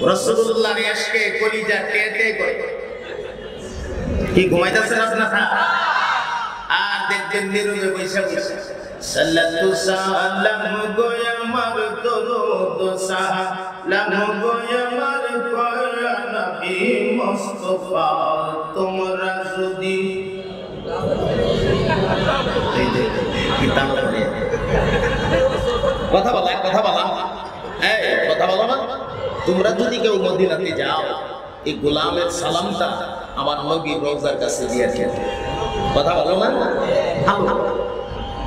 রাসূলুল্লাহর ইশকে কলিজা টেটে করে। কি ঘুমাইতেছেন আপনারা? আর দেখবেন নীরবে বসে বসে সাল্লাতু সালাম গো আমার দরুদ সালাম গো আমার প্রিয় নবী মুস্তাফা তোমরা যদি কিতাব পড়ে কথা বলা এই কথা বলো না। তোমরা যদি কেউ মদিনাতে যাও এই গোলামের সালামটা আমার নবী রওজার কাছে দিয়ে দিও। কথা বলো না?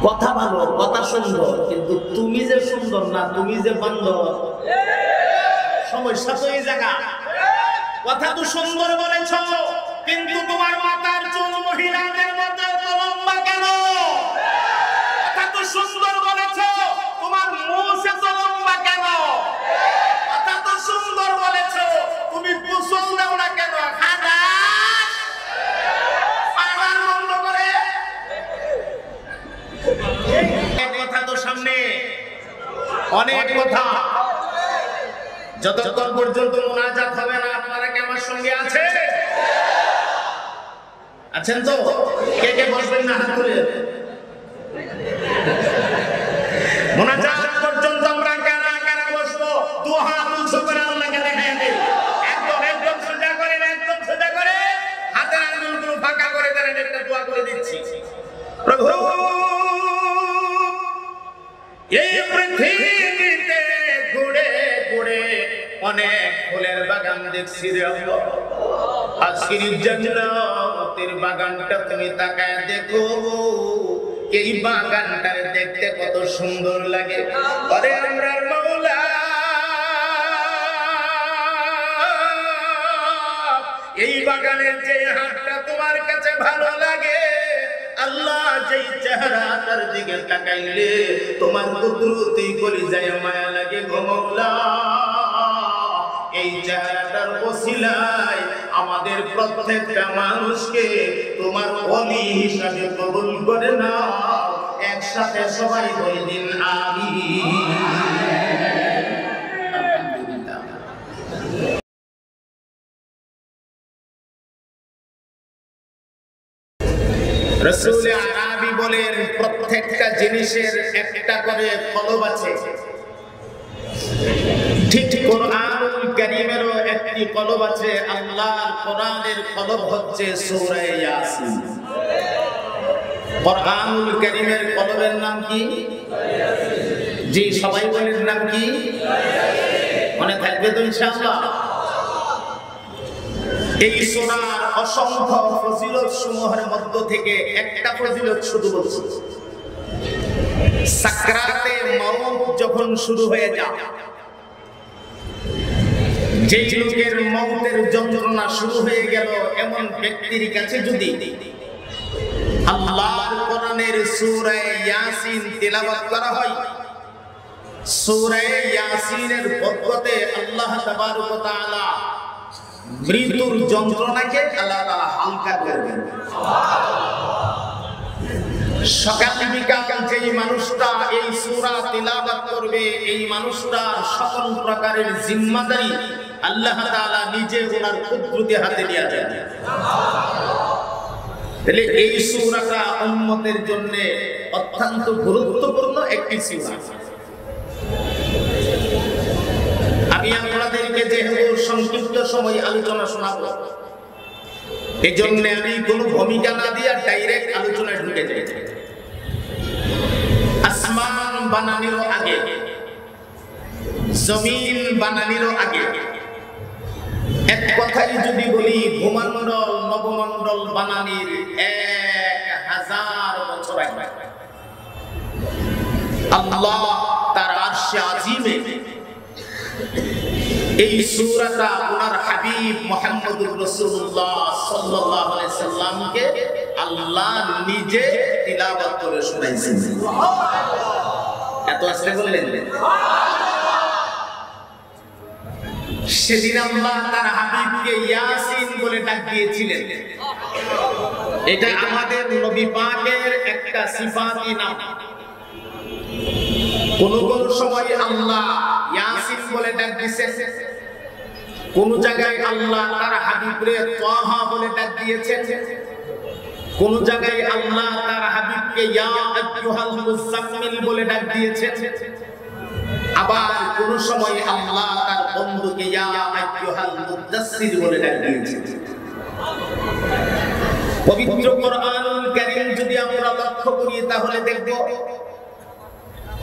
কথা ভালো, কথা সুন্দর, কিন্তু তুমি যে সুন্দর না, তুমি যে বান্দর, সমস্যা তো এই জায়গা। কথা তো সুন্দর বলেছ, কিন্তু তোমার মাথার চুল মহিলাদের মতো লম্বা কেন? কথা তো সুন্দর বলেছ, তোমার মুখ এত লম্বা কেন? কথা তো সুন্দর বলেছ, তুমি গোসল দাও না কেন? খাদা পাড়ার বন্ধ করে কথা তো সামনে অনেক কথা। যতক্ষণ পর্যন্ত মুনাজাত হবে না, আপনারা কি আমার সঙ্গে আছেন তো? কে কে বসবেন না হাত তুলে? মুনাজাত পর্যন্ত আমরা কারা কারা বসবো? দু হাত উঁচু করে আল্লাহকে দেখাই দেন। একদম সোজা করেন, একদম সোজা করে হাতের আঙ্গুলগুলো ফাঁকা করে দেন। একটা দোয়া করে দিচ্ছি। প্রভু, এই পৃথিবীতে ঘুরে ঘুরে অনেক ফুলের বাগান দেখছি রে আল্লাহ। আজকের জান্নাতের বাগানটা তুমি তাকায় দেখো, এই বাগানটার দেখতে কত সুন্দর লাগে। আরে আমরার মাওলা, এই বাগানের যে হাতটা তোমার কাছে ভালো লাগে আল্লাহ, যেই চেহারাটার দিকে তাকাইলে তোমার কুদরতি কলিজায় মায়া লাগে গো মাওলা, এই চেহারাটার ওসিলায় আমাদের প্রত্যেকটা মানুষকে তোমার ওলি হিসাবে কবুল করে নাও। একসাথে সবাই বললেন আমিন। রাসূল আরবি বলেন প্রত্যেকটা জিনিসের একটা করে কলব আছে। ঠিক কোরআনুল কারীমেরও একটি কলব আছে। আল্লাহর কোরআনের কলব হচ্ছে সূরা ইয়াসিন। কোরআনুল কারীমের কলবের নাম কি? জি, সবাই বলেন নাম কি? মনে থাকবে তো ইনশাআল্লাহ? এই সূরার অসংখ্য ফজিলত সমূহের মধ্য থেকে একটা ফজিলত শুধু বলছি। সাকরাতে মওত যখন শুরু হয়ে যায়, যে লোকের মওতের যন্ত্রণা শুরু হয়ে গেল, এমন ব্যক্তির কাছে যদি আল্লাহর কোরআনের সূরা ইয়াসিন তেলাওয়াত করা হয়, সূরা ইয়াসিনের বরকতে আল্লাহ তাবারক ওয়া তাআলা মৃত্যুর যন্ত্রণাকে আল্লাহ তাআলা হালকা করে দেন। সকাল বিকাল যেই মানুষটা এই সূরা তেলাওয়াত করবে, এই মানুষটার সকল প্রকারের জিম্মাদারি আল্লাহ তাআলা নিজে ওনার কুদরতি হাতে নিয়ে যান। তাহলে এই সূরাটা উম্মতের জন্য অত্যন্ত গুরুত্বপূর্ণ একটি সূরা। আমি আপনাদেরকে যেহেতু সংক্ষিপ্ত সময় আলোচনা শোনাবো, এই জন্য আমি কোনো ভূমিকা না দিয়ে ডাইরেক্ট আলোচনায় ঢুকে যাই। আসমান বানানোর আগে, জমিন বানানোর আগে, এক কথাই যদি বলি, ভূমণ্ডল নবমণ্ডল বানানোর 1000 বছর আগে আল্লাহ তার আরশে আজিমে এই সূরাটা ওনার হাবিব মুহাম্মদুর রাসূলুল্লাহ সাল্লাল্লাহু আলাইহি সাল্লামকে আল্লাহ নিজে তিলাওয়াত করে শোনাইছেন। এত আসলে বললেন? সেদিন আল্লাহ তার হাবিবকে ইয়াসিন বলে ডাক দিয়েছিলেন। এটা আমাদের নবী পাকের একটা সিফাতি নাম। কোন কোন সময় আল্লাহ ইয়াসিন বলে ডাক দিয়েছেন, কোন জায়গায় আল্লাহ তার হাবিবরে তাহা বলে ডাক দিয়েছেন, কোন জায়গায় আল্লাহ তার হাবিবকে ইয়া আইয়ুহাল মুযাম্মিল বলে ডাক দিয়েছেন, আবার কোন সময় আল্লাহ তার বন্ধুকে ইয়া আইয়ুহাল মুদাসসির বলে ডাক দিয়েছেন। পবিত্র কোরআনুল কারীম যদি আমরা লক্ষ্য করি তাহলে দেখব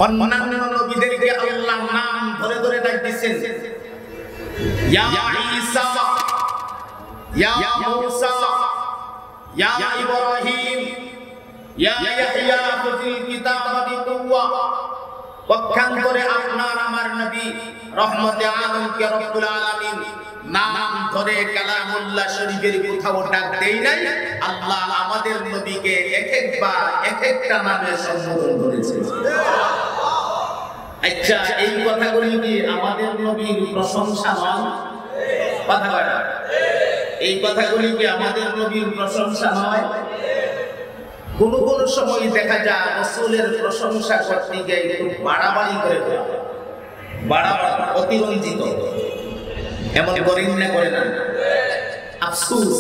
অন্যান্য নবীদেরকে আল্লাহ নাম ধরে ধরে ডাক দিয়েছেন, ইয়া ঈসা, ইয়া মূসা, ইয়া ইব্রাহিম, ইয়া ইয়াহইয়া খুযিল কিতাবা বিকুওয়া। পক্ষান্তরে আপনার আমার নবী রহমতে আলমকে রব্বুল আলামিন নাম ধরে কালামুল্লাহ শরীফের কোথাও ডাক দেই নাই। আল্লাহ আমাদের নবীকে এক একবার এক একটা নামে সম্বোধন করেছে। আচ্ছা, এই কথাগুলি কি আমাদের নবীর প্রশংসা নয়? কথা বলেন, এই কথাগুলি কি আমাদের নবীর প্রশংসা নয়? কোন কোন সময় দেখা যায় রাসূলের প্রশংসা করতে গিয়ে একটু বাড়াবাড়ি করে ফেলা, বাড়াবাড়ি অতিরঞ্জিত, এমন করেন না, করে না? আফসোস,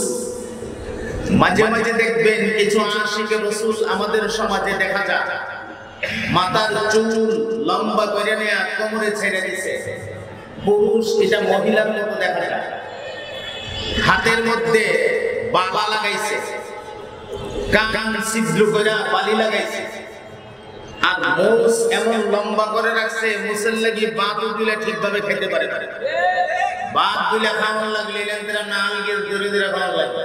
মাঝে মাঝে দেখবেন কিছু আশিকে রাসূল আমাদের সমাজে দেখা যায় মাথার চুল লম্বা করে নিয়ে কোমরে ছেড়ে দিছে, পুরুষ এটা মহিলার মতো দেখা যায়, হাতের মধ্যে বালা লাগাইছে, কান ছিদ্র করে বালি লাগাইছে, আর মোষ এমন লম্বা করে রাখছে মুসের লাগি বাত দিলে ঠিকভাবে খেতে পারে না। বাত দিলে খাওয়ার লাগলে লেন্দ্রা না আলগে ধরে ধরে খাওয়ার লাগবে।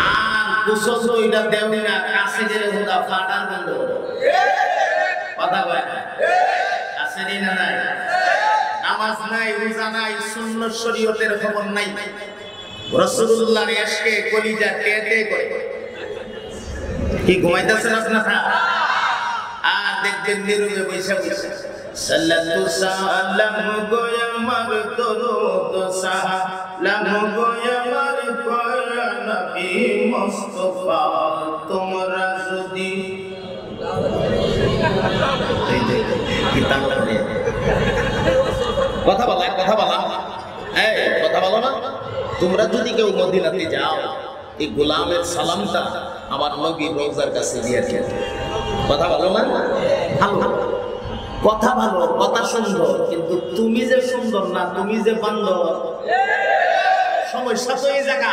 আর কুসল তো এটা দেওনি না, কাছে গেলে হুদা ফাটার বন্ধ কথা কয় না, কাছে নেই না, নাই নামাজ নাই, রোজা নাই, সুন্নাত শরীয়তের খবর নাই, রাসূলুল্লাহর ইশকে কলিজা টেটে করে কি ঘুমাইতেছেন আপনারা? আর দেখবেন নীরবে বসে বসে সাল্লাতু সালাম গোয়া মার দরুদ সালাম গোয়া মার কোয়া নবী মুস্তাফা তোমরা যদি কিতাব পড়ে কথা বলা, কথা বলা, এই কথা বলো না, তোমরা যদি কেউ মদিনাতে যাও এই গোলামের সালামটা আমার নবী রওজার কাছে দিয়ে আসেন। কথা বলো না, ভালো কথা, ভালো কথা সুন্দর, কিন্তু তুমি যে সুন্দর না, তুমি যে বান্দর, সমস্যা তো এই জায়গা।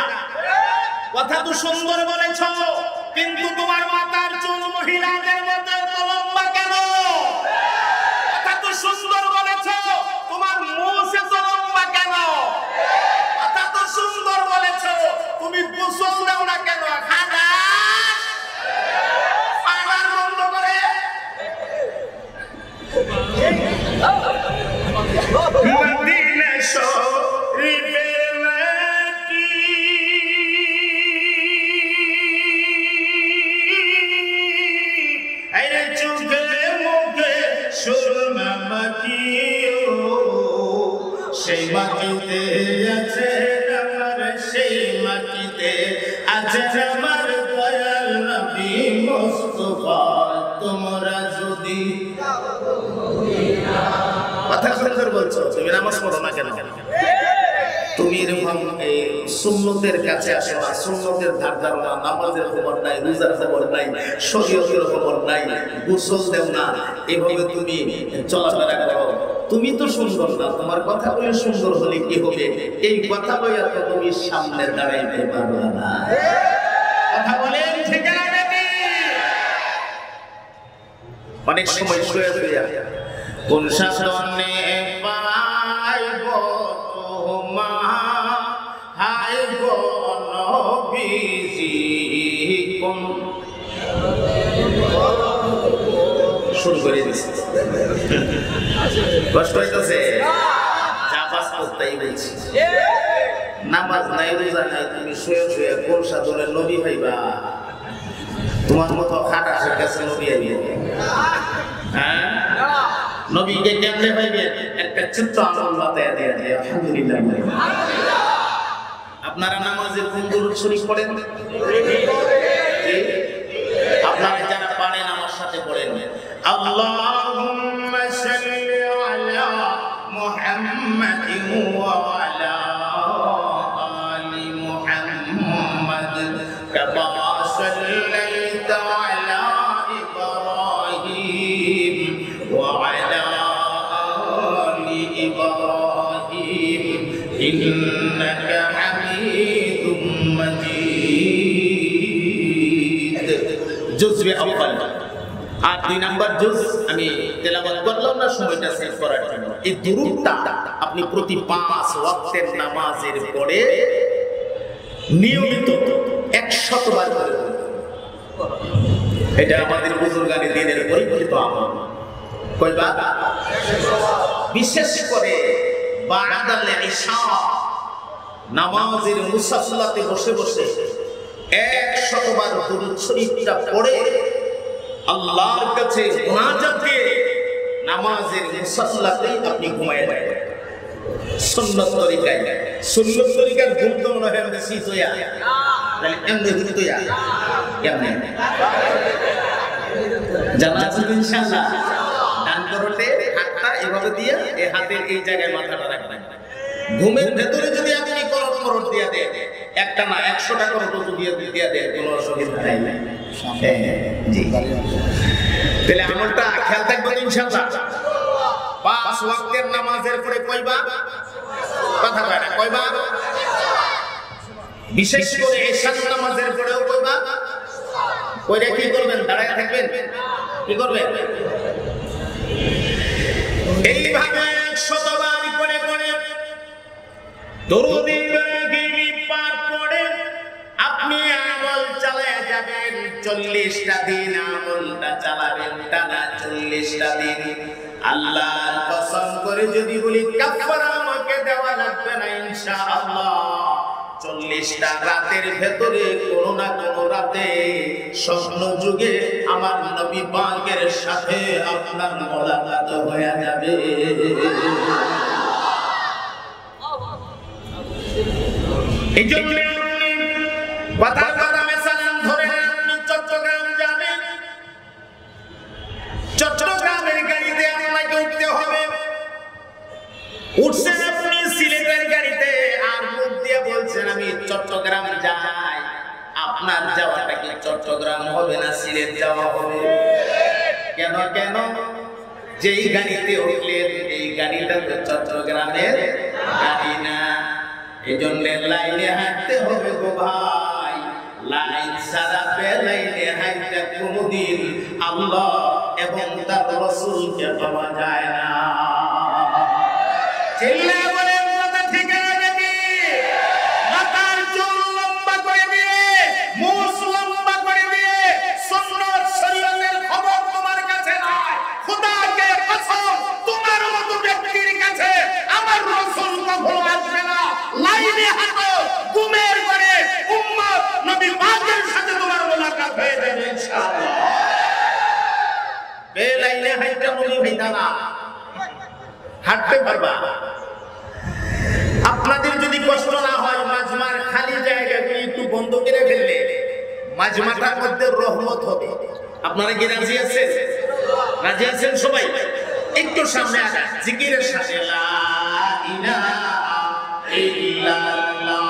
কথা তো সুন্দর বলেছ, কিন্তু তোমার মাথার চুল মহিলাদের মতো লম্বা কেন? কথা তো সুন্দর বলেছ, তোমার মুখ এত লম্বা কেন? কথা তো সুন্দর বলেছ, তুমি গোসল দাও না কেন? খাদা পানার বন্ধ করে মদিনা শরীফে মাটি আরে চোখে মুখে সুরমা মাটি, সেই মাটিতে আছে আমার, সেই মাটিতে আছে আমার দয়াল নবী মুস্তাফা তোমরা যদি। কথা সুন্দর বলছো, তুমি নামাজ পড়ো না কেন? তুমি এরকম এই সুন্নতের কাছে আসো না, সুন্নতের ধার ধারো না, নামাজের খবর নাই, রোজার খবর নাই, শরীয়তের খবর নাই, গোসল দেও না, এভাবে তুমি চলাফেরা করো। তুমি তো সুন্দর না, তোমার কথা বলে সুন্দর হলে কি হবে? এই কথা বলে তো তুমি সামনে দাঁড়াইতে পারবে না। কথা বলেন ঠিক না নাকি? অনেক সময় শুয়ে শুয়ে কোন শাসনে পাইব তোমার, হাই গো নবীজি কোন শুরু করে দিছে, কষ্ট হইতেছে, চাপাস করতেই বলছি, নামাজ নাই, রোজা নাই, তুমি শুয়ে শুয়ে কোন সাধনের নবী হইবা? তোমার মতো খাটাসের কাছে নবী আইবে? হ্যাঁ, নবীকে কেমনে পাইবে? একটা ছোট্ট আমল বাতায় দিয়ে দিয়ে আলহামদুলিল্লাহ। আপনারা নামাজের কোন দরুদ শরীফ পড়েন? আপনারা যারা পারেন আমার সাথে পড়েন, আল্লাহুম্মা সাল্লি আলা মুহাম্মাদ মুহাম্মাদিন ওয়া আলা আলি মুহাম্মাদ কামা সাল্লাইতা আলা ইব্রাহিম ওয়া আলা আলি ইব্রাহিম ইন্নাকা হামিদুম মাজিদ। জুজবে আউয়াল। আর 2 নাম্বার জুজ আমি তেলাওয়াত করলাম না সময়টা সেভ করার জন্য। এই দুরূদটা আপনি প্রতি 5 ওয়াক্তের নামাজের পরে নিয়মিত 100 বার করে পড়বেন। এটা আমাদের বুজুর্গানি দ্বীনের পরীক্ষিত আমল। কয়বার? বিশেষ করে বাদাল ইশা নামাজের মুসাল্লাতে বসে বসে 100 বার দুরূদ শরীফটা পড়ে আল্লাহর কাছে মুনাজাত দিয়ে নামাজের মুসাল্লাতে আপনি ঘুমায় যাবেন সুন্নাত তরিকায়। সুন্নাত তরিকার ঘুম তো মনে হয় বেশি তোয়া, তাহলে এমনি ঘুম তোয়া কেমনে জানা আছে ইনশাআল্লাহ। ডান করতে হাতটা এভাবে দিয়ে এই হাতের এই জায়গায় মাথাটা রাখবেন। ঘুমের ভেতরে যদি আপনি করট দিয়ে দেন, একটা না 100টা করট দিয়ে দেন, কোনো অসুবিধা নাই। জি, তাহলে আমলটা খেয়াল থাকবেন ইনশাআল্লাহ। 5 ওয়াক্তের নামাজের পরে কয়বার? কথা কয় না, কয়বার? বিশেষ করে ইশার নামাজের পরেও কয়বার? কইরা কি করবেন? দাঁড়ায় থাকবেন? কি করবেন? এইভাবে 100 বার করে করে দরুদ ইব্রাহিম পাঠ করে আপনি আমল চালায় যাবেন। 40টা দিন আমলটা চালাবেন, টানা 40টা দিন। আল্লাহর কসম করে যদি বলি কাফারা আমাকে দেওয়া লাগবে না ইনশাআল্লাহ। 40টা রাতের ভেতরে কোনো না কোনো রাতে স্বপ্ন যুগে আমার নবী পাকের সাথে আপনার মোলাকাত হয়ে যাবে। এই জন্য আপনি বাদামে সালাম ধরে আপনি চট্টগ্রাম যাবেন। চট্টগ্রামের গাড়িতে আপনাকে উঠতে হবে। উঠছেন আপনি সিলেটের গাড়িতে, আর মুখ দিয়ে বলছেন আমি চট্টগ্রাম যাই। আপনার যাওয়াটা কি চট্টগ্রাম হবে না সিলেট যাওয়া হবে? কেন কেন? যেই গাড়িতে উঠলেন এই গাড়িটা তো চট্টগ্রামের গাড়ি না। এই জন্য লাইনে হাঁটতে হবে গো ভাই। লাইন ছাড়া লাইনে হাঁটতে কোনদিন আল্লাহ এবং তার রাসূলকে পাওয়া যায় না। চিল্লায়ে বলেন কথা ঠিক নাকি? মাথার চুল লম্বা করে দিয়ে, মুছ লম্বা করে দিয়ে, সুন্নাত শরীয়তের খবর তোমার কাছে নাই। খোদাকে কসম, তোমার মতো ব্যক্তির কাছে আমার রাসূল কখনো আসবে না। লাইনে হাঁটো, ঘুমের ঘরে উম্মত নবী পাকের সাথে তোমার মোলাকাত হয়ে যাবে ইনশাআল্লাহ। লাইনে হাঁটতে মনে হইতা না, হাঁটতে পারবা। আপনাদের যদি কষ্ট না হয়, মাজমার খালি জায়গাগুলি একটু বন্ধ করে ফেললে মাজমাটার মধ্যে রহমত হবে। আপনারা কি রাজি আছেন? রাজি আছেন সবাই? একটু সামনে আসেন, জিকিরের সাথে লা ইলাহা ইল্লাল্লাহ।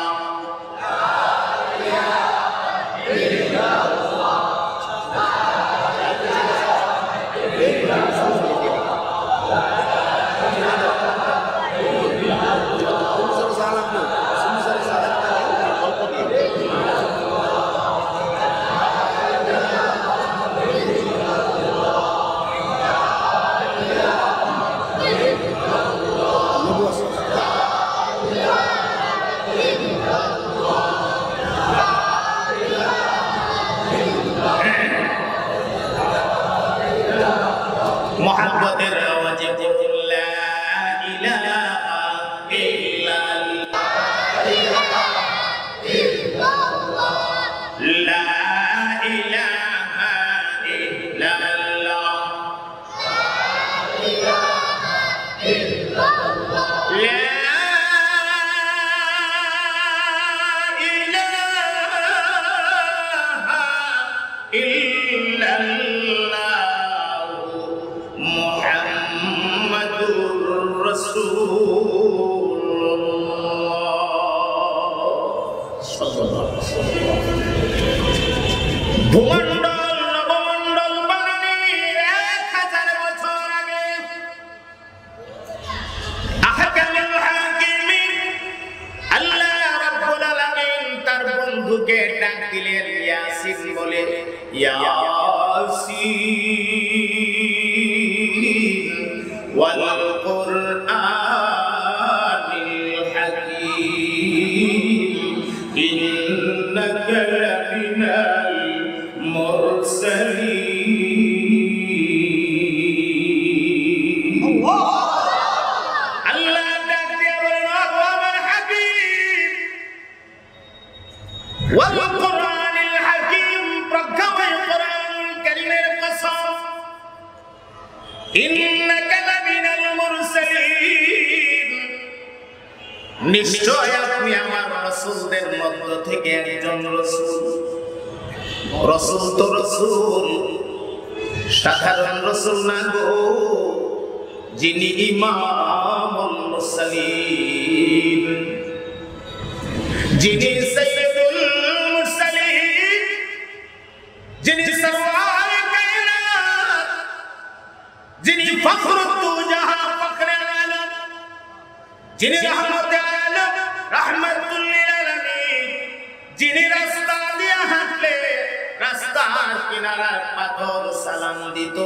মোহাব্বতের আওয়াজে বলুন লা ইলাহা ইল্লাল্লাহ, লা ইলাহা ইল্লাল্লাহ, লা ইলাহা ইল্লাল্লাহ মুহাম্মাদুর রাসূল ইয়াসিন ওয়াল কুরআনিল হাকীম ইন্নাকা লামিনাল মুরসালিন। আল্লাহ ডাক দিয়ে বলেন, ও আমার হাকিম ওয়াল কুরআনিল হাকীম, প্রজ্ঞাময় কোরআনুল কারীমের কসম, ইন্নাকা লামিনাল মুরসালিন, নিশ্চয় আপনি আমার রাসূলদের মধ্য থেকে একজন রাসূল। রাসূল তো রাসূল, সাধারণ রাসূল না গো, যিনি ইমামুল মুরসালিন, যিনি সাইয়্যিদুল মুরসালিন, যিনি সরওয়ারে কায়নাত, যিনি ফখরুত দুজাহা ফখরে আলম, যিনি রহমতে আলম রাহমাতুল লিল আলামিন, যিনি রাস্তা দিয়ে হাঁটলে রাস্তার কিনারার পাথর সালাম দিত,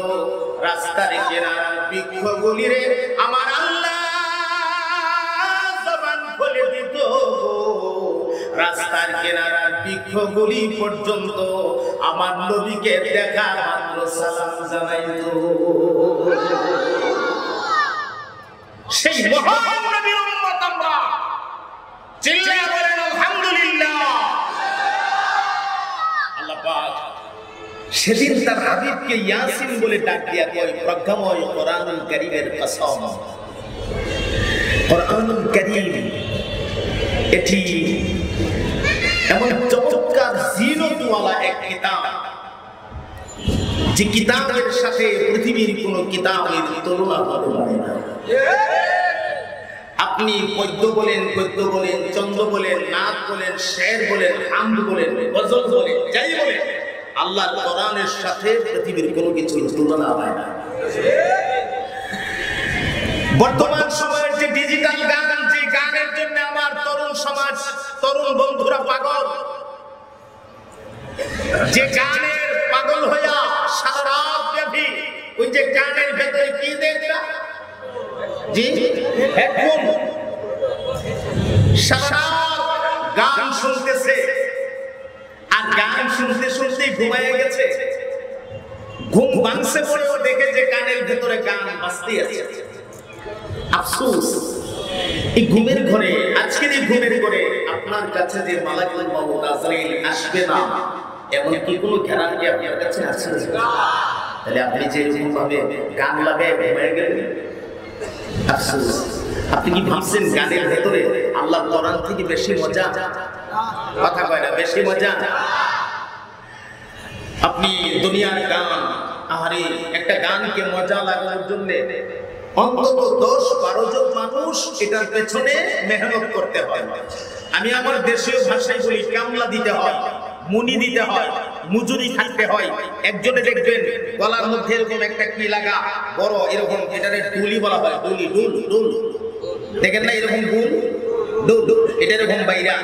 রাস্তার কিনারার বৃক্ষগুলিরে আমার আল্লাহ জবান খুলে দিত, রাস্তার কিনারার বৃক্ষগুলি পর্যন্ত আমার নবীকে দেখা মাত্র সালাম জানাইত। সেই মহান নবীর উম্মত আমরা, চিল্লায়া বলেন আলহামদুলিল্লাহ। আল্লাহ পাক সেদিন তার হাবিবকে ইয়াসিন বলে ডাক দিয়া কয়, প্রজ্ঞাময় কোরআনুল কারীমের কসম। কোরআনুল কারীম এটি এমন চমৎকার জিনতওয়ালা এক কিতাব, যে কিতাবের সাথে পৃথিবীর কোন কিতাবের তুলনা হতে পারে না। আপনি পদ্য বলেন, গদ্য বলেন, ছন্দ বলেন, নাত বলেন, শের বলেন, হামদ বলেন, গজল বলেন, যাই বলেন, আল্লাহর কোরআনের সাথে পৃথিবীর কোনো কিছুর তুলনা হয় না। বর্তমান সময়ের যে ডিজিটাল গান, যে গানের জন্য আমার তরুণ সমাজ, তরুণ বন্ধুরা পাগল, যে গানের পাগল হইয়া সারা রাত ব্যাপী ওই যে গানের ভেতরে কি দেখতা, জি হেডফোন, সারা গান শুনতেছে, আর গান শুনতে শুনতে ঘুমায় গেছে, ঘুম ভাঙছে পরেও দেখে যে কানের ভেতরে গান বাজতে আছে। আফসোস, এই ঘুমের ঘরে, আজকের এই ঘুমের ঘরে আপনার কাছে যে মালাকুল মউত আজরাইল আসবে না, এমন কি কোনো গ্যারান্টি আপনার কাছে আছে? তাহলে আপনি যে এরকম ভাবে গান লাগায় ঘুমায় গেলেন, আফসোস। আপনি কি ভাবছেন গানের ভেতরে আল্লাহর কোরআন থেকে বেশি মজা? কথা কয় না, বেশি মজা। আপনি দুনিয়ার গান, আরে একটা গানকে মজা লাগানোর জন্য অন্তত 10-12 জন মানুষ এটার পেছনে মেহনত করতে হয়। আমি আমার দেশীয় ভাষায় বলি, কামলা দিতে হয়, মুনি দিতে হয়, মজুরি খাটতে হয়। একজনে দেখবেন গলার মধ্যে এরকম একটা কি লাগা বড়, এরকম, এটারে ডুলি বলা হয়, ডুলি, ডুল ডুল, দেখেন না এরকম ডুল ডুল, এটা এরকম বাইরা,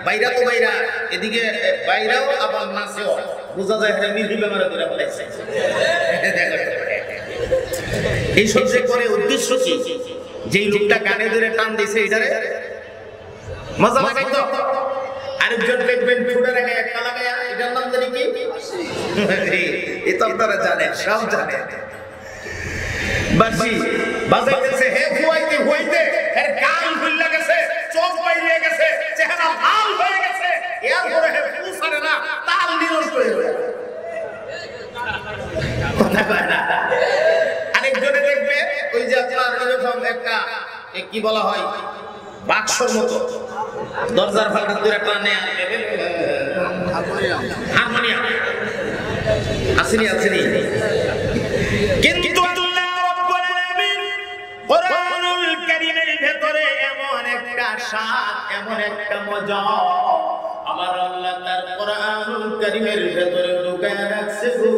বাইরা তো বাইরা, এদিকে বাইরাও আবার নাচেও, বোঝা যায় এটা মির্গি বেমারে ধরে ফেলাইছে। এই সব যে করে উদ্দেশ্য কি? যেই লোকটা গানে ধরে টান দিছে এটারে মজা লাগাইতো। আরেকজন দেখবেন ফুটা লাগায়, একটা লাগায়, এটার নাম জানি কি, এই তো আপনারা জানেন, সব জানেন। বাজি বাজাইতেছে, হে হুয়াইতে হুয়াইতে এর কান খুলে গেছে, চোখ বাইরে গেছে, চেহারা লাল হয়ে গেছে, এর পরে হে পুছারে না, তাল নিরস্ত হয়ে গেছে। কথা কয় না। আরেকজনে দেখবে ওই যে আপনার এরকম একটা কি বলা হয়, বাক্সর মতো, দরজার ফাঁকা ধরে টানে, হারমোনিয়াম আসেনি আসেনি। কিন্তু আল্লাহ রাব্বুল আলামিন কোরআনুল কারীমের ভেতরে এমন একটা স্বাদ, এমন একটা মজা আমার আল্লাহ তার কোরআনুল কারীমের ভেতরে ঢুকায় রাখছে গো।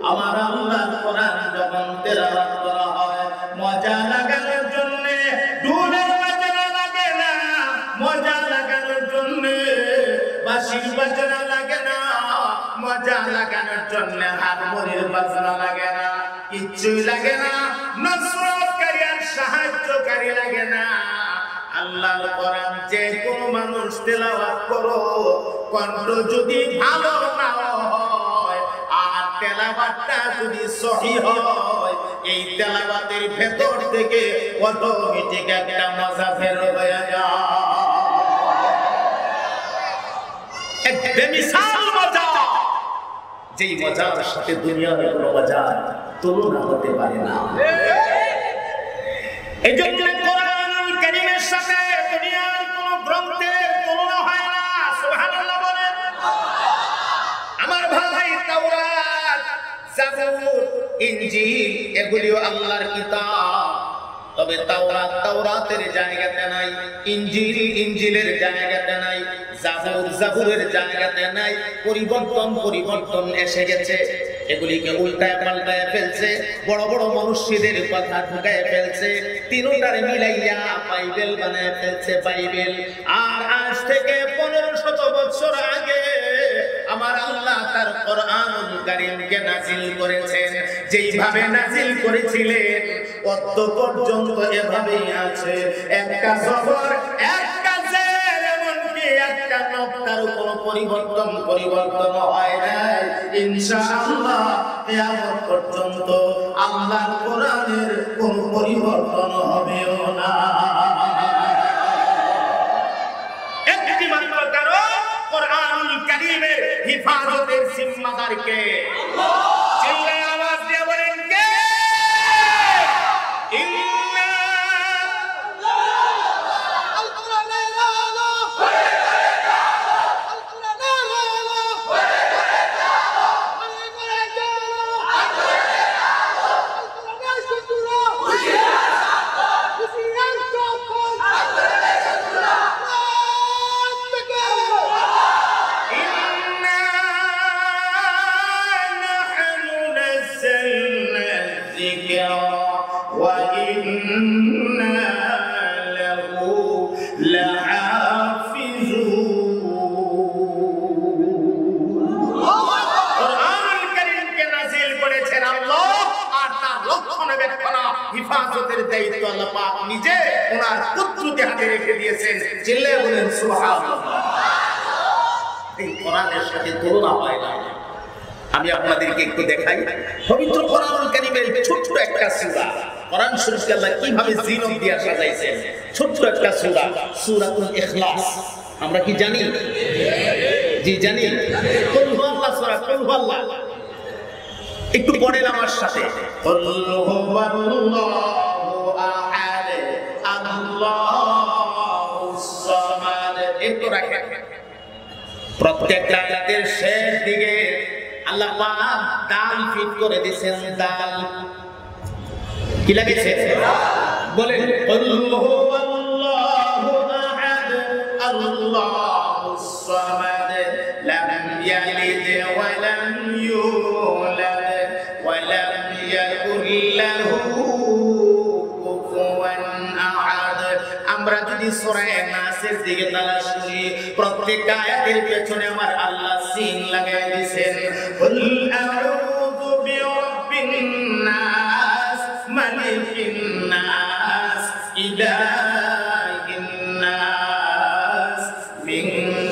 আমার আল্লাহর কোরআন যখন তেলাওয়াত করা হয়, মজা লাগানোর জন্য ডুলের বাজনা লাগে না, মজা লাগানোর জন্য বাঁশির বাজনা লাগে না, মজা দরজা লাগানোর জন্য হারমোনিয়াম বাজনা লাগে না, কিচ্ছুই লাগে না, নসরতকারী আর সাহায্যকারী লাগে না। আল্লাহর কোরআন যে কোনো মানুষ তেলাওয়াত করো, কণ্ঠ যদি ভালো না হয় আর তেলাওয়াতটা যদি সহিহ হয়, এই তেলাওয়াতের ভেতর থেকে অটোমেটিক একটা মজা বের হয়ে যায়, এক বেমিসাল মজা, যেই মজার সাথে দুনিয়ার কোনো মজা তুলনা হতে পারে না। এই জন্য কোরআনুল কারীমের সাথে দুনিয়ার কোনো গ্রন্থের তুলনা হয় না। সুবহানাল্লাহ বলেন। আমার ভাই, তাওরাত, জাবুর, ইনজিল এগুলিও আল্লাহর কিতাব, তবে তাওরাত তাওরাতের জায়গাতে নাই, ইনজিল ইনজিলের জায়গাতে নাই, জাবুর জাবুরের জায়গাতে নাই। পরিবর্তন এসে গেছে, এগুলিকে উল্টায় পাল্টায় ফেলছে, বড় বড় মনীষীদের কথা ঢুকায় ফেলছে, তিনটার মিলাইয়া বাইবেল বানায় ফেলছে বাইবেল। আর আজ থেকে 1500 বছর আগে আমার আল্লাহ তার কোরআনুল কারীমকে নাজিল করেছেন, যেইভাবে নাজিল করেছিলেন অত পর্যন্ত এভাবেই আছে। একটা জবর, একটা জের, এমনকি একটা নক্তার কোনো পরিবর্তন হয় না। ইনশাআল্লাহ কিয়ামত পর্যন্ত আল্লাহর কোরআনের কোনো পরিবর্তন হবেও না। একটি মাত্র কারণ, কোরআনুল কারীমের হিফাজতের জিম্মাদার কে? আল্লাহ। চিল্লায়ে আওয়াজ দিয়ে বলেন কে? হিফাজতের দায়িত্ব আল্লাহ পাক নিজে ওনার পুত্রকে হাতে রেখে দিয়েছেন। চিল্লায়ে বলেন সুবহানাল্লাহ। এই কোরআনের সাথে তুলনা হয় না। আমি আপনাদেরকে একটু দেখাই পবিত্র কোরআনুল কারীমের ছোট্ট একটা সূরা। কোরআন শরীফকে আল্লাহ কিভাবে জিনত দিয়ে সাজাইছেন। ছোট্ট একটা সূরা, সূরাতুল ইখলাস। আমরা কি জানি? জি জানি। কুল হুয়াল্লাহ সূরা, কুল হুয়াল্লাহ। একটু পড়েন আমার সাথে। কুল হুয়াল্লাহু আহাদ, আল্লাহুস সামাদ। একটু রাখেন। প্রত্যেকটা আয়াতের শেষ দিকে আল্লাহ পাক দাল ফিট করে দিয়েছেন। দাল কি লাগিয়েছে? বলেন কুল হুয়াল্লাহু আহাদ, আল্লাহুস সামাদ, লাম ইয়ালিদ ওয়া লাম ইউলাদ ওয়া লাম ইয়াকুল লাহু কুফুয়ান আহাদ। আমরা যদি সূরা নাসের দিকে তালাশ করি, প্রত্যেকটা আয়াতের পেছনে আমার আল্লাহ সিন লাগায় দিয়েছেন। কুল আউযু বিরাব্বিন নাস, মালিকিন নাস, ইলাহিন নাস, মিন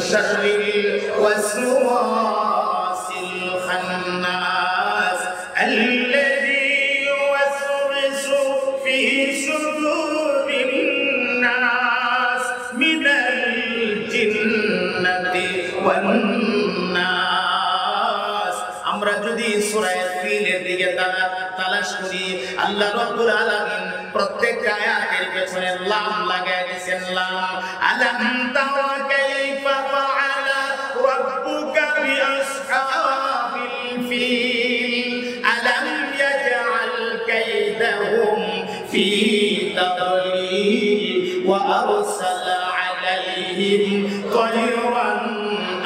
শাররিল ওয়াসওয়াসিল খান্নাস, আল্লাযী ইউওয়াসওয়িসু ফি সুদুরিন নাস, মিনাল জিন্নাতি ওয়ান নাস। আমরা যদি সূরা ফিলের দিকে তালাশ করি, আল্লাহ রাব্বুল আলামিন প্রত্যেকটা আয়াতের পেছনে লাম লাগায় দিয়েছেন। লাম, আলাম তারা কাইফা ফাআলা রাব্বুকা বিআসহাবিল ফিল, আলাম ইয়াজআল কাইদাহুম ফি তাদলিল ওয়া আরসালা আলাইহিম তায়রান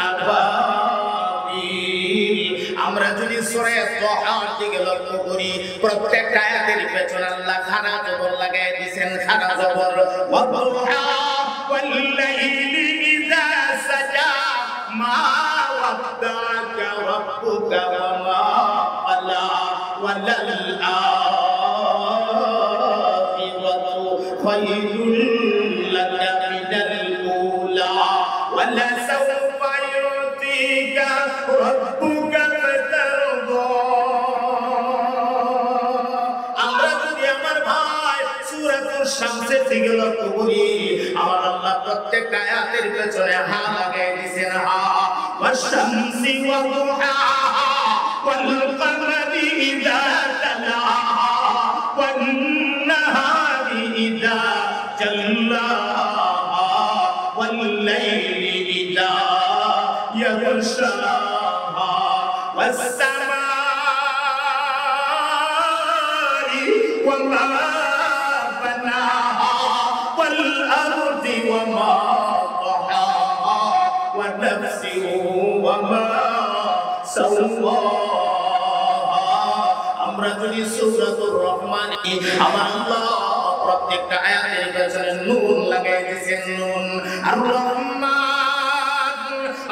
আবাবিল। আমরা যদি সূরা তাহার দিকে লক্ষ্য করি, প্রত্যেকটা আয়াতের পেছনে আল্লাহ খারা জবর লাগায় দিয়েছেন। খারা জবর, ওয়াদুহা ওয়াল্লাইলি ইযা সাজা, মা ওয়াদ্দাকা রাব্বুকা لك من الأولى ولسوف يعطيك ربك فترضى আমরা যদি আমার ভাই সূরাতুল শামসে থেকে লক্ষ্য করি আমার আল্লাহ প্রত্যেকটা আয়াতের পেছনে হা লাগাই দিয়েছেন হা والشمس وضحاها والقمر إذا تلاها والنهار إذا جلاها والليل إذا يغشاها والسماء وما بناها والأرض وما طحاها ونفس وما سواها আমরা যদি সূরাতুর রহমান আমার আল্লাহ প্রত্যেকটা আয়াতের পেছনে নুন লাগাই দিয়েছেন নুন আর রহমান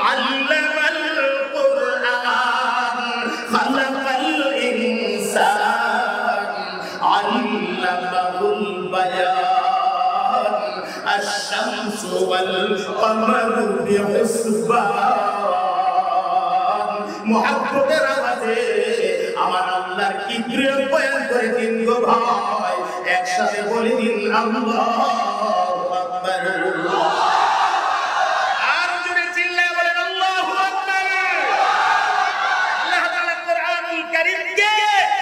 আল্লামাল কুরআন খালাকাল ইনসান আল্লামাহুল বায়ান আশ-শামসু ওয়াল কমারু বিহিসবান মুহাব্বতের আওয়াজে আমার আল্লাহর কিবরিয়াত বয়ান করে দিন গো ভাই একসাথে বলে দিন আল্লাহু আকবার আর জোরে চিল্লায়ে বলেন আল্লাহু আকবার আল্লাহ তাআলা কোরআনুল কারীমকে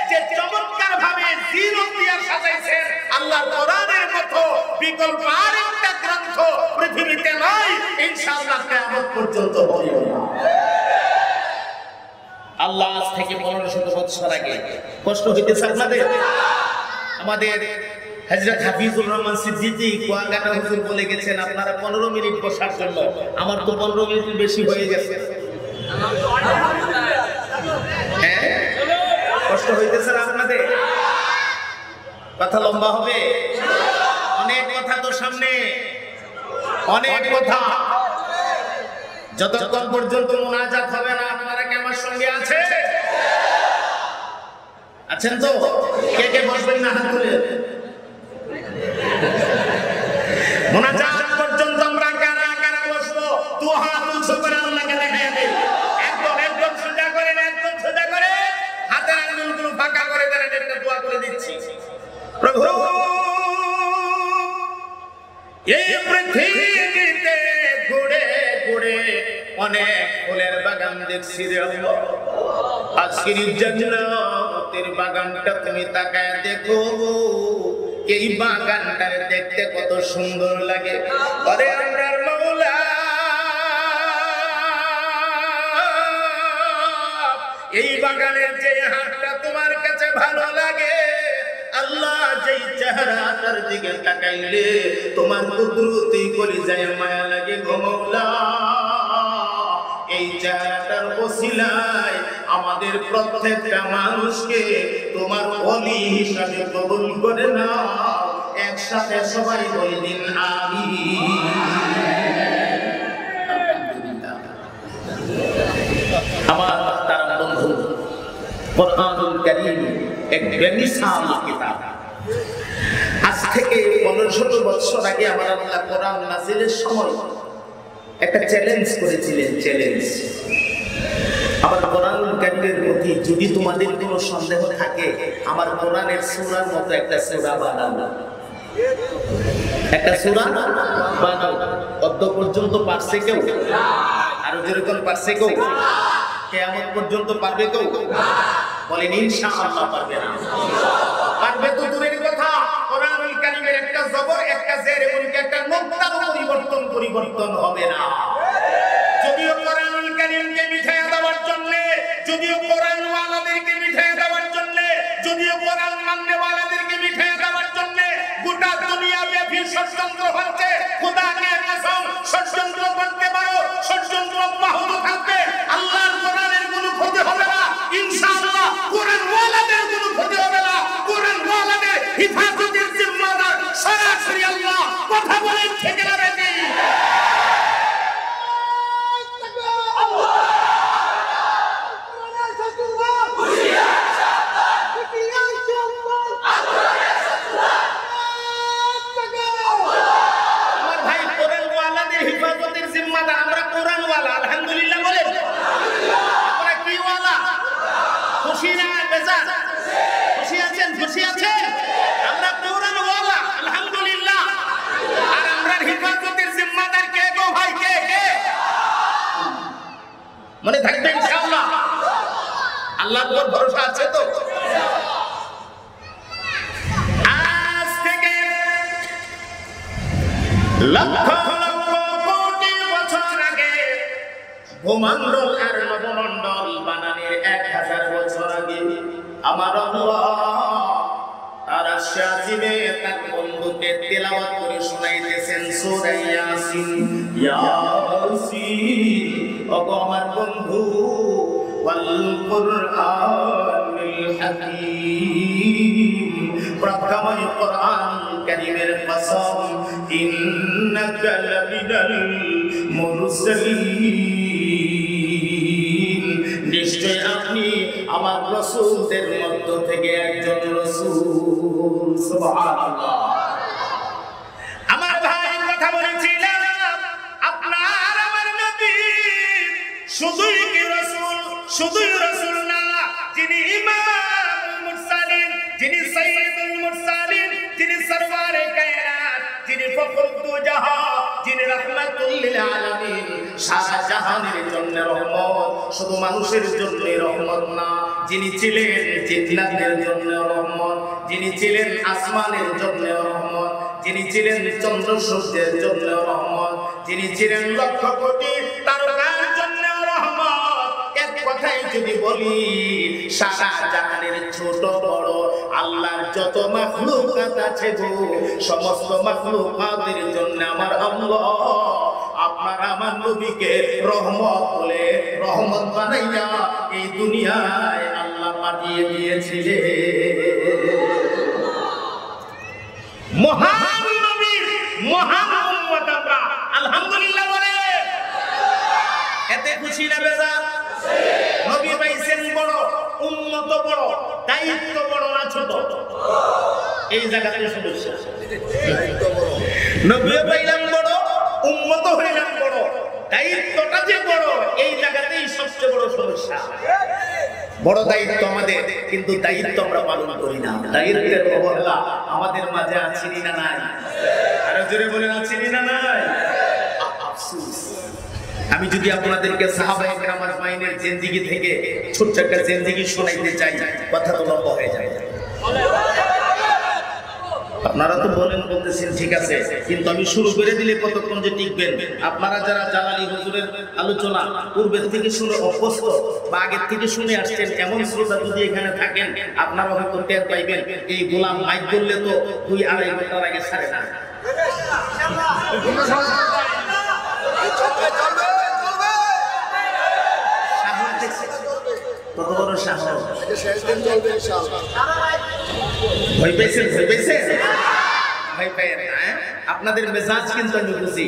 যে চমৎকার ভাবে জিনত দিয়ে সাজাইছেন আল্লাহর কোরআনের মতো বিকল্প আরেকটা গ্রন্থ পৃথিবীতে নাই ইনশাআল্লাহ কিয়ামত পর্যন্ত হবে না আল্লাহ আজ থেকে 1500 বছর আগে কষ্ট হইতেছে আপনাদের আমাদের হযরত হাফিজুর রহমান সিদ্দিকী কুয়াকাটা হুজুর বলে গেছেন আপনারা 15 মিনিট বসার জন্য আমার তো 15 মিনিট বেশি হয়ে গেছে হ্যাঁ কষ্ট হইতেছে না আপনাদের কথা লম্বা হবে অনেক কথা তো সামনে অনেক কথা যতক্ষণ পর্যন্ত মুনাজাত হবে না আপনারা কি আমার সঙ্গে আছেন তো কে কে বসবেন না হাত তুলে মুনাজাত পর্যন্ত আমরা কারা কারা বসবো দু হাত উঁচু করে আল্লাহকে দেখাইয়া দেই একদম সোজা করে হাতের আঙ্গুলগুলো ফাঁকা করে দেন একটা দোয়া করে দিচ্ছি প্রভু এই পৃথিবীতে ঘুরে ঘুরে অনেক ফুলের বাগান দেখছি রে আল্লাহ আজকের জান্নাতের বাগানটা তুমি তাকায় দেখো এই বাগানটা দেখতে কত সুন্দর লাগে আরে আমরার মাওলা এই বাগানের যে হাতটা তোমার কাছে ভালো লাগে আল্লাহ যেই চেহারাটার দিকে তাকাইলে তোমার কুদরতি কলিজায় মায়া লাগে গো মাওলা এই চেহারাটার ওসিলায় আমাদের প্রত্যেকটা মানুষকে তোমার ওলি হিসাবে কবুল করে নাও একসাথে সবাই বলে দিন আমিন আমার তার বন্ধু কোরআনুল কারীম এক বেমিসাল কিতাব আজ থেকে 1500 বছর আগে আমার আল্লাহ কোরআন নাযিলের সময় একটা চ্যালেঞ্জ করেছিলেন চ্যালেঞ্জ আমার কোরআনুল কারীমের প্রতি যদি তোমাদের কোনো সন্দেহ থাকে আমার কোরআনের সূরার মতো একটা সূরা বানাও একটা সূরা বানাও অদ্য পর্যন্ত পারছে কেউ আর যেরকম পারছে কেউ কিয়ামত পর্যন্ত পারবে কেউ বলেন ইনশাআল্লাহ পারবে না পারবে তো দূরের কথা কোরআনুল কারীমের একটা জবর একটা জের এবং একটা নুকতার পরিবর্তন হবে না যদিও কোরআনুল কারীমকে মিঠাইয়া দেওয়ার জন্য যদিও কোরআন ওয়ালাদেরকে মিঠাইয়া দেওয়ার জন্য যদিও কোরআন মাননেওয়ালাদেরকে মিঠাইয়া দেওয়ার জন্য গোটা দুনিয়া ব্যাপী ষড়যন্ত্র হচ্ছে খোদাকে কসম ষড়যন্ত্র করতে পারো ষড়যন্ত্র অব্যাহত থাকবে আল্লাহর কোরআনের কোনো ক্ষতি হবে না ইনশাআল্লাহ কোরআন ওয়ালাদের কোনো ক্ষতি হবে না কোরআন ওয়ালাদের হিফাজতের জিম্মাদার সরাসরি আল্লাহ কথা বলেন ঠিক না বেটি মনে থাকবে ইনশাআল্লাহ? আল্লাহর উপর ভরসা আছে তো? আজ থেকে লক্ষ লক্ষ কোটি বছর আগে ভূমণ্ডল আর নবমণ্ডল বানানোর 1000 বছর আগে আমার আল্লাহ তার শাজিবে তার বন্ধুকে তেলাওয়াত করে শোনাইতেছেন সূরা ইয়াসিন। ইয়াসিন, ওগো আমার বন্ধু, ওয়াল কুরআনিল হাকীম, প্রজ্ঞাময় কোরআন কারীমের কসম, ইন্নাকা লামিনাল মুরসালিন, নিশ্চয় আপনি আমার রাসূলদের মধ্য থেকে একজন রাসূল। সুবহানাল্লাহ। আমার ভাই কথা বলেছিলাম, আপনার আমার নবী শুধুই কি রাসূল, শুধুই রাসূল না, যিনি ইমামুল মুরসালিন, যিনি সাইয়্যিদুল মুরসালিন, যিনি সরওয়ারে কায়নাত, যিনি ফখরুদ্দু জাহা, যিনি রাহমাতুল লিল আলামিন, সারা জাহানের জন্য রহমত, শুধু মানুষের জন্য রহমত না, যিনি ছিলেন জিন্নাতের জন্য রহমত, যিনি ছিলেন আসমানের জন্য রহমত, যিনি ছিলেন চন্দ্র সূর্যের জন্য রহমত, যিনি ছিলেন লক্ষ কোটি তারকার জন্য রহমত। এক কথাই যদি বলি, সারা জাহানের ছোট বড় আল্লাহর যত মাখলুকাত আছে গো, সমস্ত মাখলুকাতের জন্য আমার আল্লাহ আপনার আমার নবীকে রহমত বলে রহমত বানাইয়া এই দুনিয়ায় আল্লাহ পাঠিয়ে দিয়েছিলেন। মহান নবী, মহান উম্মত আমরা আলহামদুলিল্লাহ বলে এতে খুশি না বেজার? নবী পাইছেন বড়, উম্মত বড়, দায়িত্ব বড় না ছোট? এই জায়গাতে সমস্যা। নবী পাইলাম বড়, উম্মত হইলাম বড়, দায়িত্বটা যে বড়, এই জায়গাতেই সবচেয়ে বড় সমস্যা। বড় দায়িত্ব আমাদের, কিন্তু দায়িত্ব আমরা পালন করি না। দায়িত্বের অবহেলা আমাদের মাঝে আছে না নাই? আরো জোরে বলেন, আছে না নাই? আফসোস। আমি যদি আপনাদেরকে সাহাবায়ে কেরাম আজমাইনের জিন্দেগি থেকে ছোট্ট একটা জিন্দেগি শোনাইতে চাই, কথা তো লম্বা হয়ে যায়। আপনারা তো বলেন, বলতেছেন ঠিক আছে, কিন্তু আমি শুরু করে দিলে কতক্ষণ যে টিকবেন? আপনারা যারা জালালী হুজুরের আলোচনা পূর্বের থেকে শুনে অভ্যস্ত বা আগের থেকে শুনে আসছেন, এমন শ্রোতা যদি এখানে থাকেন, আপনারা হয়তো টের পাইবেন এই গোলাম মাইক করলে তো 2-2.5 ঘন্টার আগে ছাড়ে না। কত বড় সাহস! ভয় পেয়েছেন? ভয় পেয়েছেন? ভয় পেয়েন না। আপনাদের মেজাজ কিন্তু আমি বুঝি,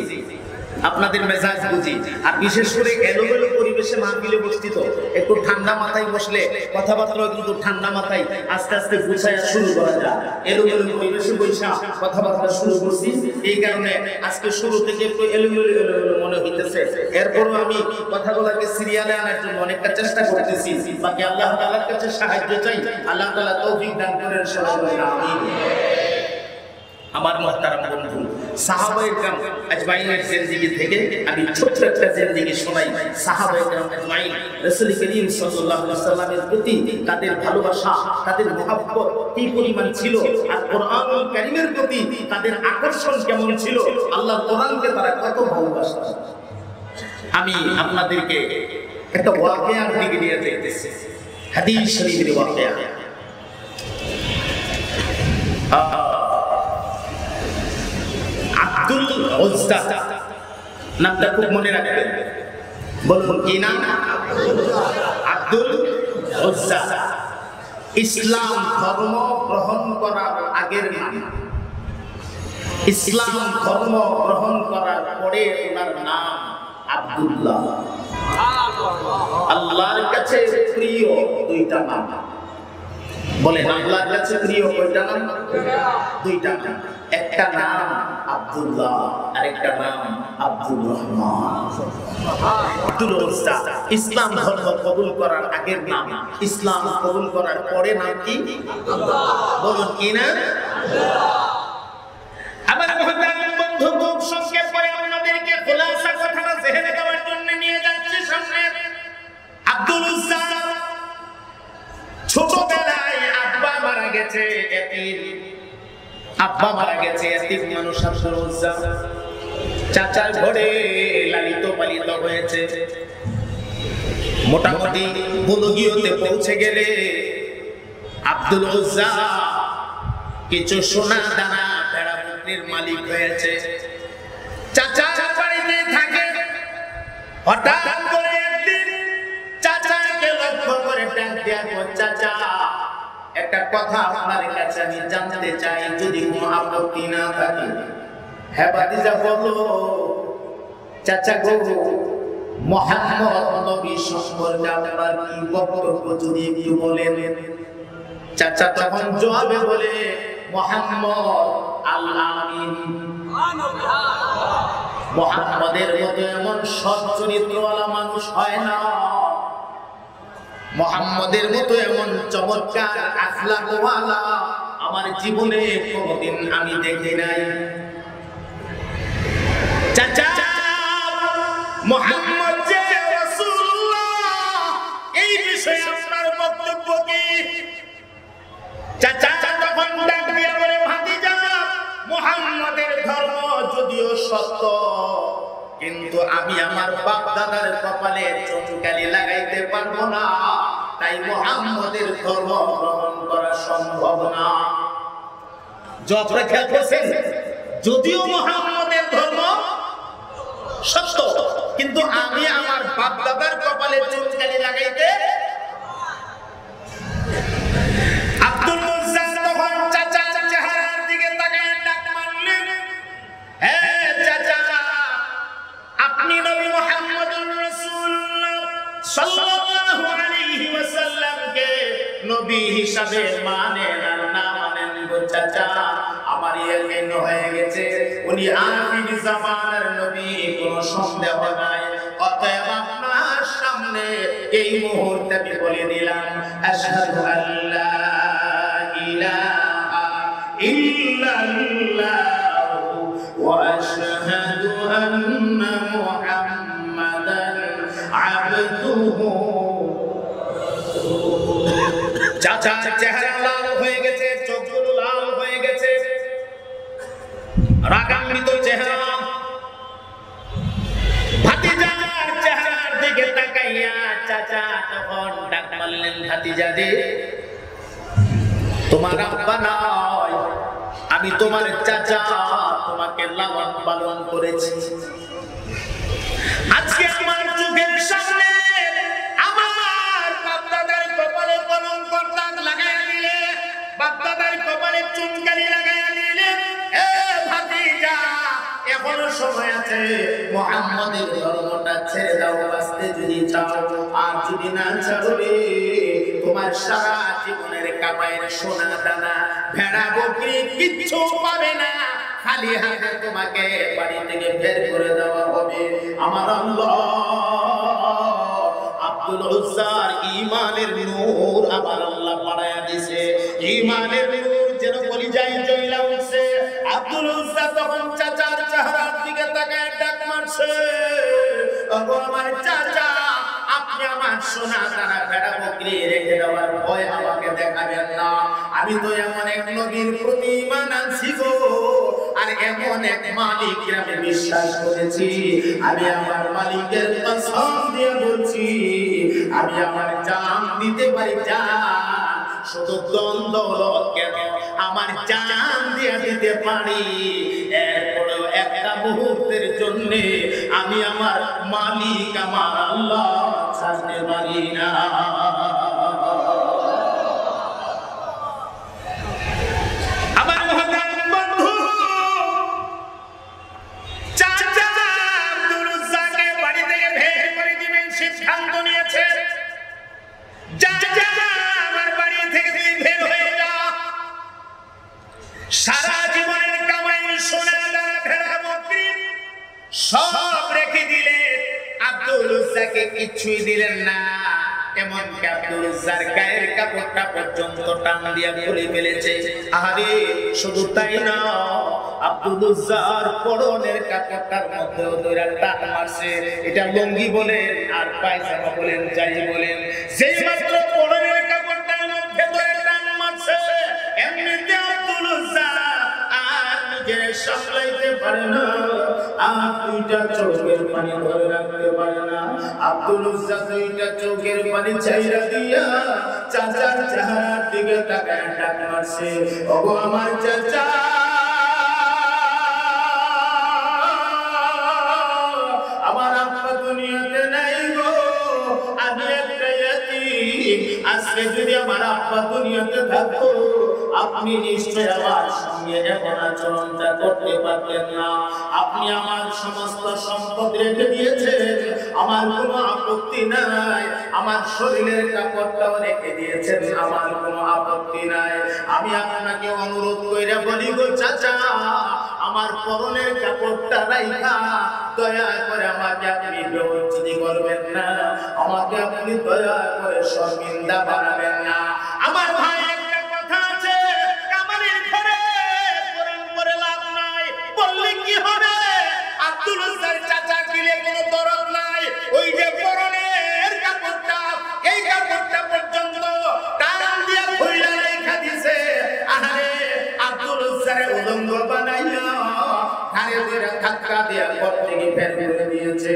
আপনাদের মেজাজ বুঝি। আর বিশেষ করে এলোমেলো পরিবেশে মাহফিলে বসতিত, একটু ঠান্ডা মাথায় বসলে কথাবার্তা কিন্তু ঠান্ডা মাথায় আস্তে আস্তে গুছায় শুরু করা যায়। এলোমেলো পরিবেশে বৈশা কথাবার্তা শুরু করছি, এই কারণে আজকে শুরু থেকে একটু এলোমেলো এলোমেলো মনে হইতেছে। এরপরও আমি কথাগুলোকে সিরিয়ালে আনার জন্য অনেকটা চেষ্টা করতেছি। বাকি আল্লাহ তাআলার কাছে সাহায্য চাই, আল্লাহ তাআলা তৌফিক দান করেন সবাই, আমিন। আমার মুহতারাম বন্ধু, সাহাবায়ে কেরাম আজমাইনের জিন্দেগি থেকে আমি ছোট্ট একটা জিন্দেগি শোনাই। সাহাবায়ে কেরাম আজমাইন রাসূল করিম সাল্লাল্লাহু আলাইহি ওয়াসাল্লামের প্রতি তাদের ভালোবাসা, তাদের মহব্বত কি পরিমাণ ছিল, আর কোরআনুল কারীমের প্রতি তাদের আকর্ষণ কেমন ছিল, আল্লাহর কোরআনকে তারা কত ভালোবাসত। আমি আপনাদেরকে একটা ওয়াকিয়ার দিকে নিয়ে যাইতেছি, হাদিস শরীফের ওয়াকিয়া। আব্দুল উজ্জা নামটা খুব মনে রাখবেন। বলুন কি নাম? আব্দুল উজ্জা। ইসলাম ধর্ম গ্রহণ করার আগের নাম, ইসলাম ধর্ম গ্রহণ করার পরে ওনার নাম আব্দুল্লাহ। আল্লাহর কাছে প্রিয় দুইটা নাম। বলেন, আল্লাহর কাছে প্রিয় কয়টা নাম? দুইটা নাম। একটা নাম আব্দুল্লাহ, আর একটা নাম আব্দুর রহমান। আব্দুল উজ্জা ইসলাম ধর্ম কবুল করার আগের নাম, ইসলাম কবুল করার পরে নাম কি? বলুন কি না? আমার মহতারাম বন্ধু, খুব সংক্ষেপ করে আপনাদেরকে খোলাসা কথাটা জেহেনে দেওয়ার জন্য নিয়ে যাচ্ছি সামনে। গেছে এতিম, আব্বা মারা গেছে এতিম মানুষ আব্দুল উজ্জা চাচার ঘরে লালিত পালিত হয়েছে। মোটামুটি বুলুগিয়তে পৌঁছে গেলে আব্দুল উজ্জা কিছু সোনা দানা ভেড়া বকরির মালিক হয়েছে। চাচা বাড়িতে থাকে, হঠাৎ করে একদিন চাচাকে লক্ষ্য করে ডাক দেয়া, চাচা একটা কথা আপনার কাছে আমি জানতে চাই, যদি কোনো আপত্তি না থাকে। হ্যাঁ ভাতিজা বলো। চাচা গো, মুহাম্মদ নবী সম্পর্কে আপনার কি বক্তব্য যদি একটু বলেন। চাচা তখন জবাবে বলে, মুহাম্মদ আল্লাহ আমিন। মুহাম্মদের মতো এমন সৎ চরিত্রওয়ালা মানুষ হয় না, মুহাম্মদের মতো এমন চমৎকার আখলাকওয়ালা আমার জীবনে কোনোদিন আমি দেখি নাই। চাচা মুহাম্মদ যে রাসূলুল্লাহ, এই বিষয়ে আপনার বক্তব্য কি? চাচা তখন ডাক দিয়ে বলে, ভাতিজা মুহাম্মদের ধর্ম যদিও সত্য, কিন্তু আমি আমার বাপ দাদার কপালে চুনকালি লাগাইতে পারবো না, তাই মুহাম্মদের ধর্ম গ্রহণ করা সম্ভব না। জব খেয়াল করছেন, যদিও মুহাম্মদের ধর্ম সত্য, কিন্তু আমি আমার বাপ দাদার কপালে চুনকালি লাগাইতে। আব্দুল উজ্জা তখন চাচার চেহারার দিকে তাকায় ডাক মারলেন, হ্যাঁ চাচা, আপনি নবী মুহাম্মদুর রাসূলুল্লাহ সাল্লাল্লাহু আলাইহি ওয়াসাল্লামকে নবী হিসাবে মানেন আর না মানেন গো চাচা? আমার ইয়াকিন হয়ে গেছে উনি আখির জামানার নবী, কোনো সন্দেহ নাই। অতএব আপনার সামনে এই মুহূর্তে আমি বলে দিলাম, আশহাদু আল্লা ইলাহা ইল্লাল্লাহ ওয়া আশহাদু আন্না মুহাম্মাদান আবদুহু। চাচা চেহারা লাল হয়ে গেছে, চোখগুলো লাল হয়ে গেছে, রাগান্বিত চেহারা। ভাতিজার চেহারার দিকে তাকাইয়া চাচা তখন ডাক মারলেন, ভাতিজা রে, তোমার আব্বা নয়, আমি তোমার চাচা, তোমাকে লালন পালন করেছি। আজকে আমার চোখের সামনে আমার বাপ দাদার কপালে কলঙ্ক লাগাইয়া দিলে, বাপ দাদার কপালে চুনকালি লাগাইয়া দিলে। এ ভাতিজা, এখনো সময় আছে, মুহাম্মদের ধর্মটা ছেড়ে দাও বাঁচতে যদি চাও। আর যদি না ছাড়বে, তোমার সারা জীবনের কামাইয়ের সোনা দানা ভেড়া বকরি কিচ্ছু পাবে না, খালি হাতে তোমাকে বাড়ি থেকে বের করে দেওয়া হবে। আমার আল্লাহ আব্দুল উজ্জার ঈমানের নূর আমার আল্লাহ বাড়ায়া দিয়েছে, ঈমানের নূর যেন কলিজায় জ্বলা উঠছে। আব্দুল উজ্জা তখন চাচার চেহারার দিকে তাকায় ডাক মারছে, ওগো আমার চাচা, আপনি আমার সোনা দানা ভেড়া বকরি রেখে দেওয়ার ভয় আমাকে দেখাবেন না। আমি তো এমন এক নবীর প্রতি ঈমান আনছি গো, আর এমন এক মালিককে আমি বিশ্বাস করেছি। আমি আমার মালিকের কসম দিয়ে বলছি, আমি আমার জান দিতে পারি, জান, শুধু দৌলত কেন, আমার জান দিয়ে দিতে পারি। এরপরেও একটা মুহূর্তের জন্য আমি আমার মালিক আমার আল্লাহ ছাড়তে পারি না। আমার মহান বন্ধু চাচা আব্দুল উজ্জাকে বাড়ি থেকে বের করে দিবেন সিদ্ধান্ত নিয়েছে। চাচা আমার বাড়ি থেকে তুই বের হয়ে যা, সারা জীবনের কামাই সোনা দানা ভেড়া বকরি সব রেখে দিলেন, আব্দুল উজ্জাকে কিছুই দিলেন না। এমনকি আব্দুল উজ্জার গায়ের কাপড়টা পর্যন্ত টান দিয়া খুলে ফেলেছে। আরে শুধু তাই না, আব্দুল উজ্জার পরনের কাপড়টার মধ্যে দুইটা টান মারছে। এটা লুঙ্গি বলেন আর পায়জামা বলেন, যাই বলেন, যেই মাত্র পরনের কাপড়টার মধ্যে দুইটা টান মারছে, এমনিতে আব্দুল উজ্জা আর নিজের সামলাইতে পারে না, আর দুইটা চোখের পানি ধরে রাখতে পারে না। আব্দুল উজ্জা দুইটা চোখের পানি চাইরা দিয়া চাচার চেহারার দিকে তাকায় ডাক মারছে, ওগো আমার চাচা, আমার আব্বা দুনিয়াতে নাই গো, আমি একটা ইয়াতীম। আজকে যদি আমার আব্বা দুনিয়াতে থাকতো, আপনি নিশ্চয় আমার সঙ্গে এমন আচরণটা করতে পারতেন না। আপনি আমার সমস্ত সম্পদ রেখে দিয়েছেন, আমার কোনো আপত্তি নাই। আমার শরীরের কাপড়টাও রেখে দিয়েছেন, আমার কোনো আপত্তি নাই। আমি আপনাকে অনুরোধ কইরা বলি গো চাচা, আমার পরনের কাপড়টা রাইখা দয়া করে আমাকে আপনি বেইজ্জতি করবেন না, আমাকে আপনি দয়া করে শর্মিন্দা বানাবেন না। আমার ভাই একটা কথা আছে, কামারের ঘরে কোরআন পড়ে লাভ নাই, বললে কি হবে? আব্দুল উজ্জার চাচা কিলে কোনো দরদ নাই, ওই যে পরনের কাপড়টা, এই কাপড়টা পর্যন্ত টান দিয়ে খুইলা রেখা দিছে। আরে আব্দুল উজ্জারে উলঙ্গ বানাইয়া ঘাড়ে ধরে ধাক্কা দিয়ে ঘর থেকে বের করে দিয়েছে।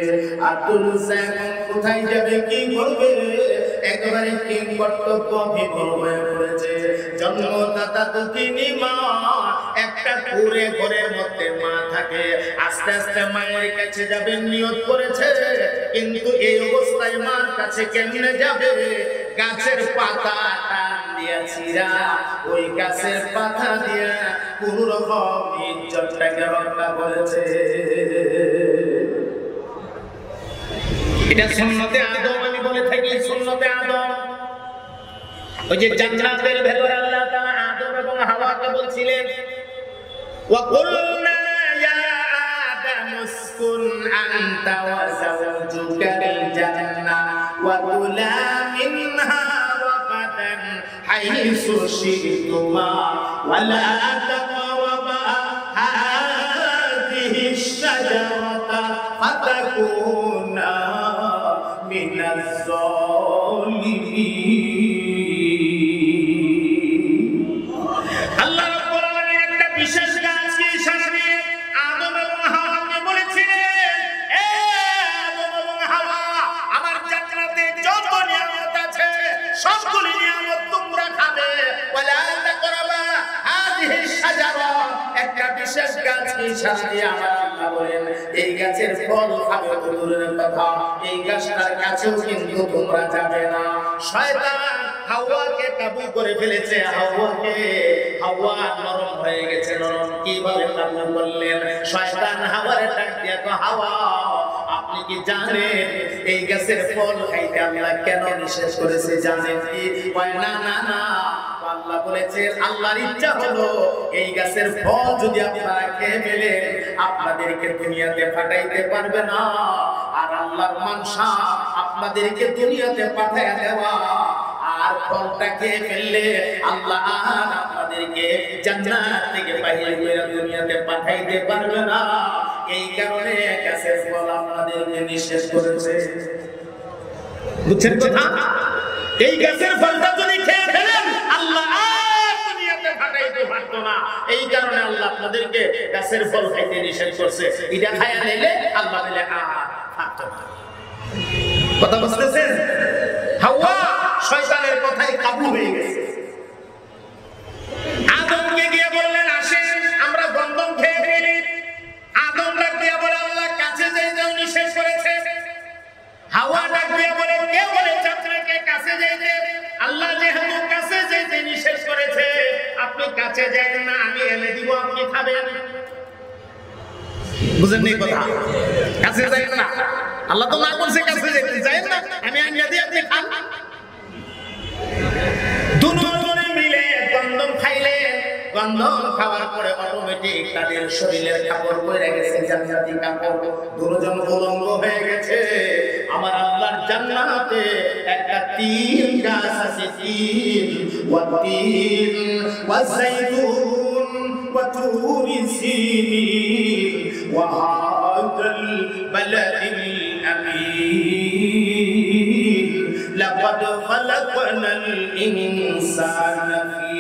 আব্দুল উজ্জা এখন কোথায় যাবে, কি করবে? একেবারে কিং কর্তব্য বিমূঢ় হয়ে পড়েছে। জন্মদাতা দুঃখিনী মা, একটা কুঁড়ে ঘরের মধ্যে মা থাকে, আস্তে আস্তে মায়ের কাছে যাবে নিয়ত করেছে, কিন্তু এই অবস্থায় মার কাছে কেমনে যাবে? গাছের পাতা টান দিয়া ছিঁড়া, ওই গাছের পাতা দিয়া কোন রকম ইজ্জতটাকে রক্ষা করেছে। এটা সুন্নতে আদম, আমি বলে থাকি সুন্নতে আদম। ওই যে জান্নাতের ভেতরে আল্লাহ তাআলা আদম এবং হাওয়াকে বলছিলেন, ওয়া কুলনা ইয়া আদম উসকুন আনতা ওয়া যাওজুকাল জান্নাহ ওয়া কুলা মিনহা রাগাদান হাইসু শি'তুমা ওয়া লা তাকরাবা হাযিহি আশ-শাজারাতা ফাতাকুনা মিনাজ যালিমিন। আল্লাহ রাব্বুল আলামিন একটা বিশেষ গাছকে ইশারা দিয়ে আদম এবং হাওয়াকে বলেছিলেন, এ আদম এবং হাওয়া, আমার জান্নাতে যত নিয়ামত আছে সবগুলি নিয়ামত তোমরা খাবে, ওয়ালা তাকরাবা হাযিহি আশ-শাজারা, একটা বিশেষ গাছকে ইশারা দিয়ে আমার আল্লাহ বলেন, এই গাছের ফল খাবে তো দূরের কথা, এই গাছটার কাছেও কিন্তু তোমরা যাবে না। শয়তান হাওয়াকে কাবু করে ফেলেছে, হাওয়া নরম হয়ে গেছে। নরম কিভাবে কাবু করলেন? শয়তান হাওয়ারে ডাক দিয়ে কয়, হাওয়া, আপনি কি জানেন এই গাছের ফল খাইতে আল্লাহ কেন নিষেধ করেছে? জানেন কি? কয় না না না, আল্লাহ বলেছেন, আল্লাহর ইচ্ছা হলো এই গাছের ফল যদি আপনারা খেয়ে ফেলেন, আপনাদেরকে দুনিয়াতে পাঠাইতে পারবে না, আর আল্লাহর মানসা আপনাদেরকে দুনিয়াতে পাঠাইয়া দেওয়া। আর ফলটা খেয়ে ফেললে আল্লাহ আর আপনাদেরকে জান্নাত থেকে বাইরে করে দুনিয়াতে পাঠাইতে পারবে না। এই কারণে গাছের ফল আপনাদেরকে নিষেধ করেছে। বুঝছেন কথা? এই গাছের ফলটা যদি খেয়ে ফেলেন, আল্লাহ আর দুনিয়াতে পাঠাইতে পারতো না। এই কারণে আল্লাহ আপনাদেরকে গাছের ফল খাইতে নিষেধ করছে। এটা খায়া নিলে আল্লাহ বলে আর পারতো না। কথা বুঝতেছেন? হাওয়া শয়তানের কথায় কাবু হয়ে গেছে। আদমকে গিয়ে বললেন, আসেন আমরা গন্ধম খেয়ে ফেলি। আদম ডাক দিয়ে বলে, আল্লাহ কাছে যাইতেও নিষেধ করেছে। হাওয়া ডাক দিয়ে বলে, কে বলেছে আপনাকে কাছে যাইতে? আল্লাহ যেহেতু কাছে যাইতে নিষেধ করেছে, আপনি কাছে যাবেন না, আমি এনে দিব, আপনি খাবেন। বুঝেন নি কথা? কাছে যাবেন না, আল্লাহ তো না বলছে কাছে যাইতে, যাবেন না, আমি আনিয়ে দিই, আপনি খান। দুজনে মিলে গন্ধম খাইলেন। গন্ধম খাওয়ার পরে অটোমেটিক তাদের শরীরের কাপড় পরে গেছে, জান্নাতি কাপড়, দুজন উলঙ্গ হয়ে গেছে। আমার আল্লাহর জান্নাতে একটা তিন গাছ আছে, তিন, ওয়া তিন ওয়া যাইতুন ওয়া তুরি সিনিন ওয়া হাদাল বালাদিল আমিন লাকাদ খালাকনাল ইনসানা ফি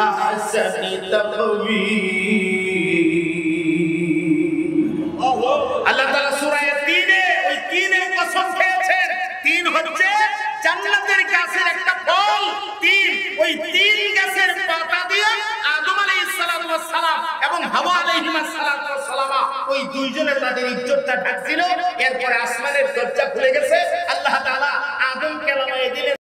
আহসানি তাকওয়ীম। আল্লাহ তাআলা সূরা ৩-এ ওই ৩-এ কসম খেয়েছেন। ৩ হচ্ছে জান্নাতের গাছের একটা ফল। ৩ ওই ৩ গাছের পাতা দিয়ে আদম আলাইহিস সালাতু ওয়াস সালাম এবং হাওয়া আলাইহিস সালাতু ওয়াস সালামা ওই দুইজনে তাদের ইজ্জতটা ঢাকছিল। এরপরে আসমানের দরজা খুলে গেছে। আল্লাহ তাআলা আদমকে